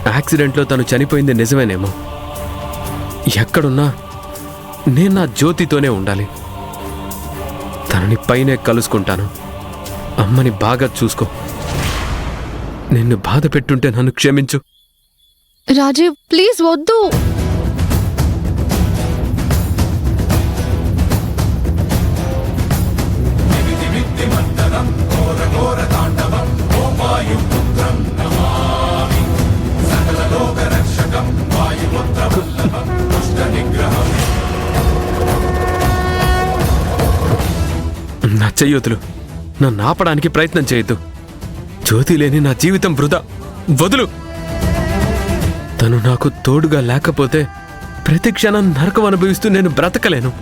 యాక్సిడెంట్లో తను చనిపోయింది నిజమేనేమో. ఎక్కడున్నా నేను నా జ్యోతితోనే ఉండాలి. తనని పైనే కలుసుకుంటాను. అమ్మని బాగా చూసుకో. నిన్ను బాధ పెట్టుంటే నన్ను క్షమించు. రాజీవ్ ప్లీజ్ వద్దు. నా చెయ్యొద్దులు. నన్ను ఆపడానికి ప్రయత్నం చేయొద్దు. జ్యోతి లేని నా జీవితం వృధా. వదులు. తను నాకు తోడుగా లేకపోతే ప్రతి క్షణం నరకం అనుభవిస్తూ నేను బ్రతకలేను.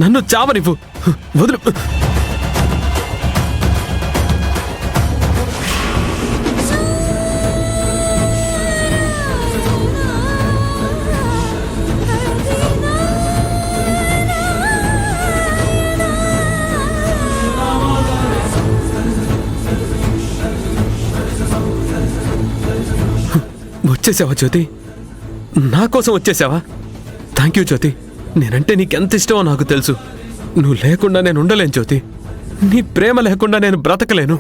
నన్ను చావనివ్వు. వదులు. వచ్చేసావా జ్యోతి? నా కోసం వచ్చేసావా? థ్యాంక్ యూ జ్యోతి. నేనంటే నీకెంత ఇష్టమో నాకు తెలుసు. నువ్వు లేకుండా నేను ఉండలేను జ్యోతి. నీ ప్రేమ లేకుండా నేను బ్రతకలేను.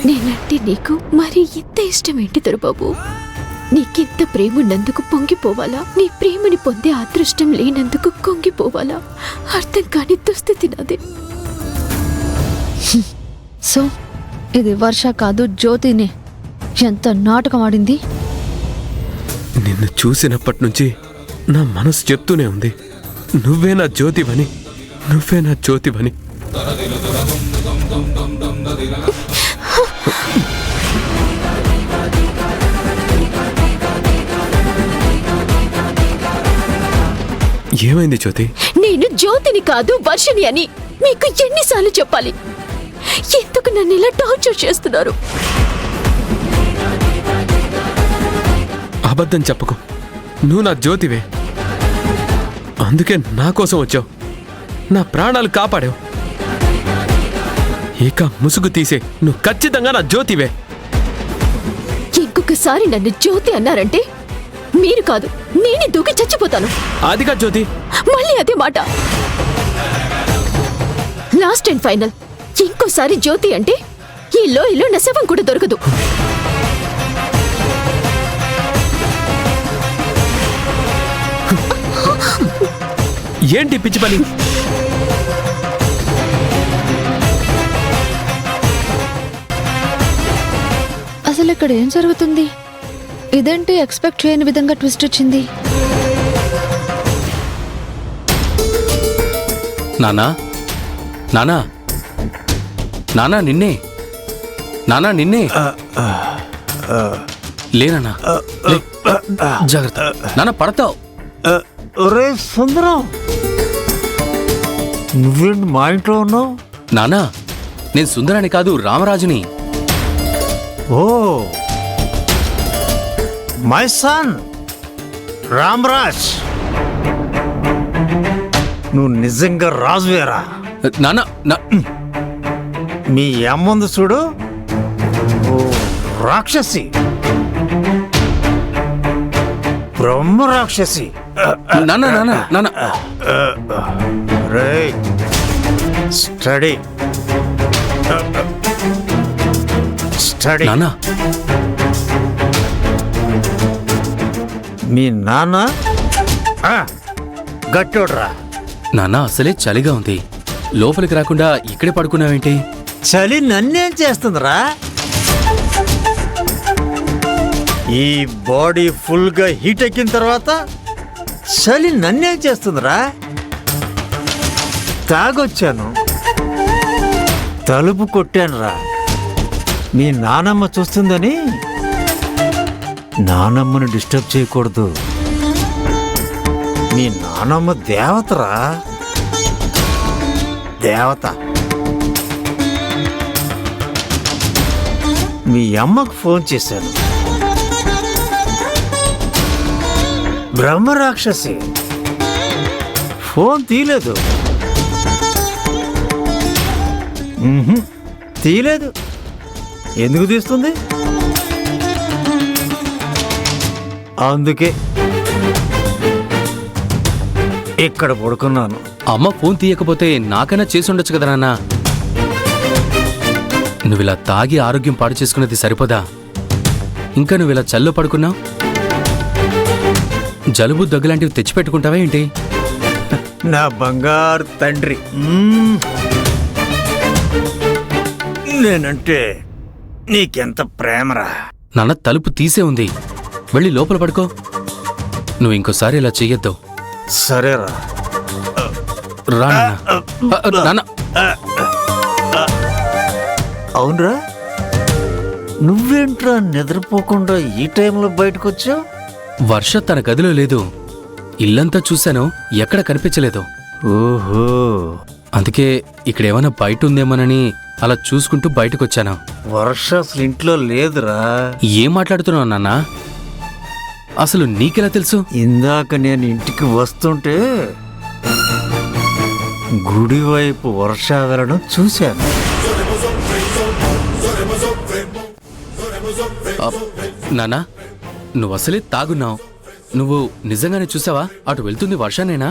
నేనంటే నీకు మరి ఇంత ఇష్టమేంటి దొరబాబు? నీకింత ప్రేమన్నందుకు పొంగిపోవాలా? నీ ప్రేమని పొందే అదృష్టం లేనందుకు కుంగిపోవాలా? అర్థం కాని దుస్థితి నాదే. సో ఇది వర్ష కాదు, జ్యోతినే ఎంత నాటకం ఆడింది. నిన్ను చూసినప్పటి నుంచి నా మనసు చెప్తూనే ఉంది, నువ్వే నా జ్యోతివని, నువ్వే నా జ్యోతివని. ఏమైంది జ్యోతి? నేను జ్యోతిని కాదు వర్షని అని మీకు ఎన్నిసార్లు చెప్పాలి? ఎందుకు నన్ను ఇలా టార్చర్ చేస్తున్నారు? అబద్ధం చెప్పకు. నువ్వు నా జ్యోతివే. అందుకే నా కోసం వచ్చావు. నా ప్రాణాలు కాపాడావు. ఇక ముసుగు తీసే. నువ్వు ఖచ్చితంగా నా జ్యోతివే. ఇంకొకసారి నన్ను జ్యోతి అన్నారంటే మీరు కాదు నేనే దూకి చచ్చిపోతాను. అదిగా జ్యోతి. మళ్ళీ అదే మాట. Last and final. ఇంకోసారి జ్యోతి అంటే ఈ లోయలో నా శవం కూడా దొరకదు. ఏంటి పిచ్చి పని? అసలు ఇక్కడ ఏం జరుగుతుంది? ఇదేంటి ఎక్స్పెక్ట్ చేయని విధంగా ట్విస్ట్ వచ్చింది? నానా, నానా, నానా నిన్నే, నానా నిన్నే. లేనా? జాగ్రత్త నాన్న, పడతావు. ఒరే సుందరం, నువ్వేంటి మా ఇంట్లో ఉన్నావు? నానా, నేను సుందరాని కాదు, రామరాజుని. ఓ మై సన్ రామరాజ్, నువ్వు నిజంగా రాజువేరా? నానా, మీ అమ్మందు చూడు, ఓ రాక్షసి, బ్రహ్మ రాక్షసి. నానా, నానా, నానా. రే స్టడీ స్టడీ. నానా, మీ నాన్న గట్టోడ్రా. నానా, అసలే చలిగా ఉంది. లోపలికి రాకుండా ఇక్కడే పడుకున్నావేంటి? చలి నన్నేం చేస్తుందిరా? ఈ బాడీ ఫుల్ గా హీట్ ఎక్కిన తర్వాత చలి నన్నేం చేస్తుందిరా? తాగొచ్చాను, తలుపు కొట్టానురా. మీ నానమ్మ చూస్తుందని నానమ్మను డిస్టర్బ్ చేయకూడదు. మీ నానమ్మ దేవతరా, దేవత. మీ అమ్మకు ఫోన్ చేశాను. బ్రహ్మరాక్షసి ఫోన్ తీయలేదు. తీయలేదు. ఎందుకు తీస్తుంది? అందుకే ఇక్కడ పడుకున్నాను. అమ్మ ఫోన్ తీయకపోతే నాకైనా చేసి ఉండొచ్చు కదా నాన్న. నువ్విలా తాగి ఆరోగ్యం పాడు చేసుకున్నది సరిపోదా? ఇంకా నువ్విలా చల్లో పడుకున్నావు. జలుబు దగ్గులాంటివి తెచ్చిపెట్టుకుంటావా ఏంటి? నా బంగారు తండ్రి, నేనంటే నీకెంత ప్రేమరా. నాన్న తలుపు తీసే ఉంది, వెళ్ళి లోపల పడుకో. నువ్వు ఇంకోసారి ఇలా చెయ్యొద్దు. సరేరా. రా నాన్న. అవునరా, నువ్వేంట్రా నిద్రపోకుండా ఈ టైంలో బయటకు వచ్చావు? వర్ష తన గదిలో లేదు. ఇల్లంతా చూశాను, ఎక్కడ కనిపించలేదు. ఓహో, అందుకే ఇక్కడేమైనా బయట ఉందేమోనని అలా చూసుకుంటూ బయటకొచ్చాను. వర్ష అసలు ఇంట్లో లేదురా. ఏం మాట్లాడుతున్నావు నాన్న? అసలు నీకెలా తెలుసు? ఇందాక నేను ఇంటికి వస్తుంటే గుడి వైపు వర్ష వెళ్ళడం చూశాను. నాన్నా, నువ్వు అసలే తాగున్నావు. నువ్వు నిజంగానే చూసావా? అటు వెళ్తుంది వర్షానేనా?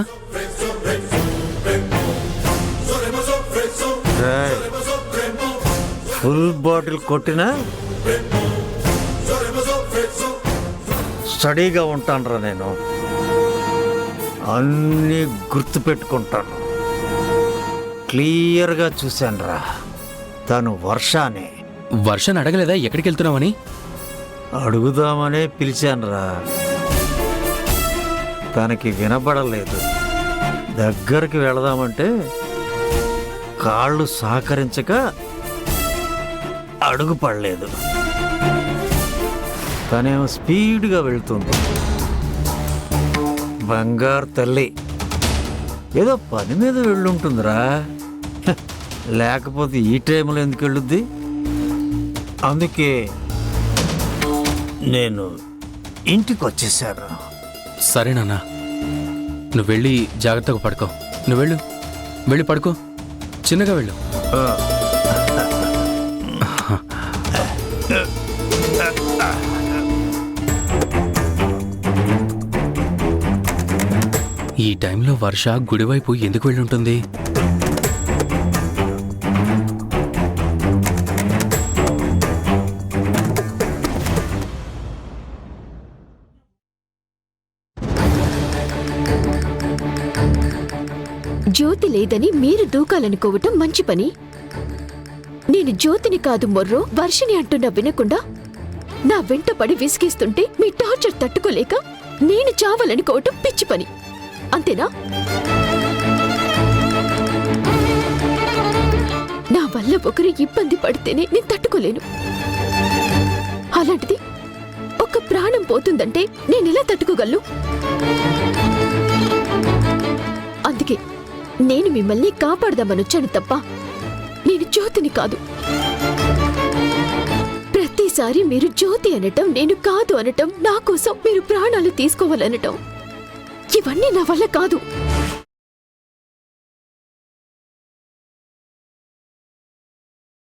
ఫుల్ బాటిల్ కొట్టినా స్టడీగా ఉంటానురా నేను. అన్నీ గుర్తుపెట్టుకుంటాను. క్లియర్గా చూశానురా, తను వర్షానే. వర్షాన్ని అడగలేదా ఎక్కడికి వెళ్తున్నావని? అడుగుదామనే పిలిచానురా, తనకి వినబడలేదు. దగ్గరికి వెళదామంటే కాళ్ళు సహకరించక అడుగు పడలేదు. తనేమో స్పీడ్గా వెళ్తుంది. బంగారు తల్లి, ఏదో పని మీద వెళ్ళుంటుందిరా. లేకపోతే ఈ టైంలో ఎందుకు వెళ్ళుద్ది? అందుకే నేను ఇంటికి వచ్చేసాను. సరే నాన్న, నువ్వు వెళ్ళి జాగ్రత్తగా పడుకో. నువ్వు వెళ్ళు, వెళ్ళి పడుకో, చిన్నగా వెళ్ళు. ఈ టైంలో వర్ష గుడివైపు ఎందుకు వెళ్ళుంటుంది? జ్యోతి లేదని మీరు దూకాలనుకోవటం మంచి పని. నేను జ్యోతిని కాదు మొర్రో వర్షిని అంటున్నా వినకుండా నా వెంట పడి విసిగిస్తుంటే మీ టార్చర్ తట్టుకోలేక నేను చావాలనుకోవటం పిచ్చి పని. అంతేనా? నా వల్ల ఒకరు ఇబ్బంది పడితేనే నేను తట్టుకోలేను. అలాంటిది ఒక ప్రాణం పోతుందంటే నేనెలా తట్టుకోగలను? అందుకే నేను మిమ్మల్ని కాపాడదామనొచ్చాను తప్ప నేను జ్యోతిని కాదు. ప్రతిసారి మీరు జ్యోతి అనటం, నేను కాదు అనటం, నా కోసం మీరు ప్రాణాలు తీసుకోవాలనటం, ఇవన్నీ నా వల్ల కాదు.